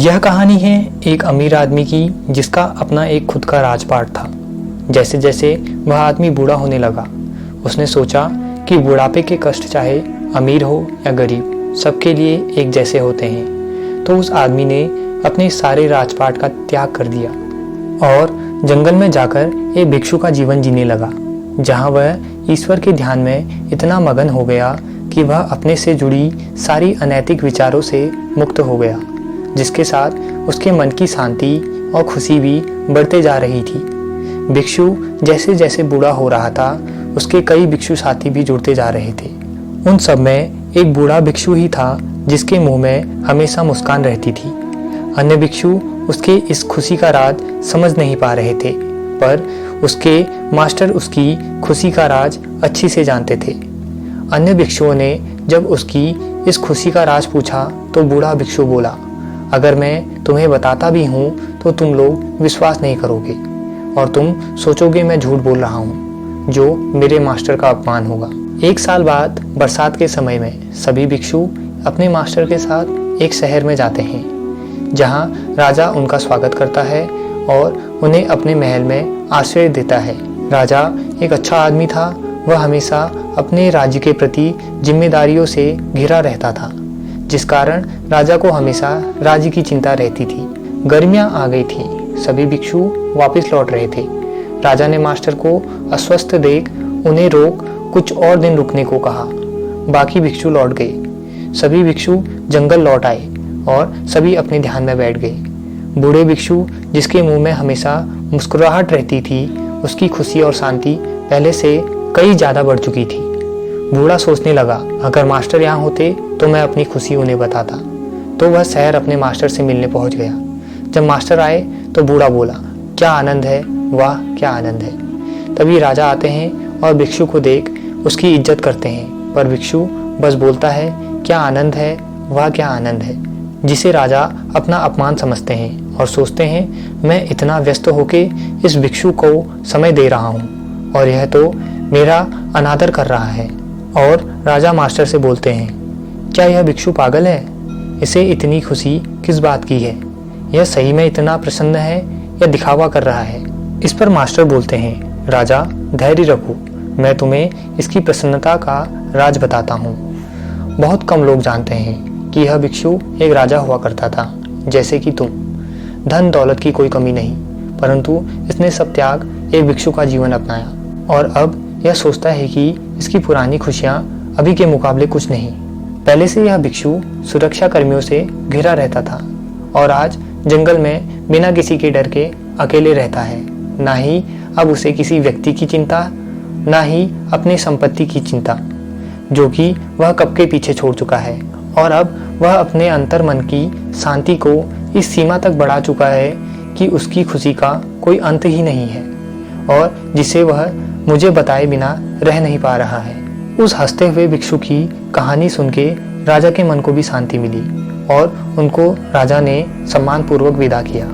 यह कहानी है एक अमीर आदमी की जिसका अपना एक खुद का राजपाट था। जैसे जैसे वह आदमी बूढ़ा होने लगा, उसने सोचा कि बुढ़ापे के कष्ट चाहे अमीर हो या गरीब, सबके लिए एक जैसे होते हैं। तो उस आदमी ने अपने सारे राजपाट का त्याग कर दिया और जंगल में जाकर एक भिक्षु का जीवन जीने लगा, जहां वह ईश्वर के ध्यान में इतना मगन हो गया कि वह अपने से जुड़ी सारी अनैतिक विचारों से मुक्त हो गया, जिसके साथ उसके मन की शांति और खुशी भी बढ़ते जा रही थी। भिक्षु जैसे जैसे बूढ़ा हो रहा था, उसके कई भिक्षु साथी भी जुड़ते जा रहे थे। उन सब में एक बूढ़ा भिक्षु ही था जिसके मुंह में हमेशा मुस्कान रहती थी। अन्य भिक्षु उसके इस खुशी का राज समझ नहीं पा रहे थे, पर उसके मास्टर उसकी खुशी का राज अच्छी से जानते थे। अन्य भिक्षुओं ने जब उसकी इस खुशी का राज पूछा तो बूढ़ा भिक्षु बोला, अगर मैं तुम्हें बताता भी हूँ तो तुम लोग विश्वास नहीं करोगे और तुम सोचोगे मैं झूठ बोल रहा हूँ, जो मेरे मास्टर का अपमान होगा। एक साल बाद बरसात के समय में सभी भिक्षु अपने मास्टर के साथ एक शहर में जाते हैं, जहाँ राजा उनका स्वागत करता है और उन्हें अपने महल में आश्रय देता है। राजा एक अच्छा आदमी था, वह हमेशा अपने राज्य के प्रति जिम्मेदारियों से घिरा रहता था, जिस कारण राजा को हमेशा राज्य की चिंता रहती थी। गर्मियां आ गई थी, सभी भिक्षु वापस लौट रहे थे। राजा ने मास्टर को अस्वस्थ देख उन्हें रोक कुछ और दिन रुकने को कहा। बाकी भिक्षु लौट गए। सभी भिक्षु जंगल लौट आए और सभी अपने ध्यान में बैठ गए। बूढ़े भिक्षु जिसके मुंह में हमेशा मुस्कुराहट रहती थी, उसकी खुशी और शांति पहले से कई ज्यादा बढ़ चुकी थी। बूढ़ा सोचने लगा, अगर मास्टर यहाँ होते तो मैं अपनी खुशी उन्हें बताता। तो वह शहर अपने मास्टर से मिलने पहुंच गया। जब मास्टर आए तो बूढ़ा बोला, क्या आनंद है, वाह क्या आनंद है। तभी राजा आते हैं और भिक्षु को देख उसकी इज्जत करते हैं, पर भिक्षु बस बोलता है, क्या आनंद है, वाह क्या आनंद है, जिसे राजा अपना अपमान समझते हैं और सोचते हैं मैं इतना व्यस्त होके इस भिक्षु को समय दे रहा हूँ और यह तो मेरा अनादर कर रहा है। और राजा मास्टर से बोलते हैं, क्या यह भिक्षु पागल है, इसे इतनी खुशी किस बात की है, यह सही में इतना प्रसन्न है या दिखावा कर रहा है। इस पर मास्टर बोलते हैं, राजा धैर्य रखो, मैं तुम्हें इसकी प्रसन्नता का राज बताता हूँ। बहुत कम लोग जानते हैं कि यह भिक्षु एक राजा हुआ करता था, जैसे कि तुम। धन दौलत की कोई कमी नहीं, परंतु इसने सब त्याग एक भिक्षु का जीवन अपनाया और अब यह सोचता है कि इसकी पुरानी खुशियां अभी के मुकाबले कुछ नहीं। पहले से यह भिक्षु सुरक्षा कर्मियों से घिरा रहता था और आज जंगल में बिना किसी के डर के अकेले रहता है। ना ही अब उसे किसी व्यक्ति की चिंता, ना ही अपनी संपत्ति की चिंता, जो कि वह कब के पीछे छोड़ चुका है। और अब वह अपने अंतर मन की शांति को इस सीमा तक बढ़ा चुका है कि उसकी खुशी का कोई अंत ही नहीं है और जिसे वह मुझे बताए बिना रह नहीं पा रहा है। उस हंसते हुए भिक्षु की कहानी सुन के राजा के मन को भी शांति मिली और उनको राजा ने सम्मानपूर्वक विदा किया।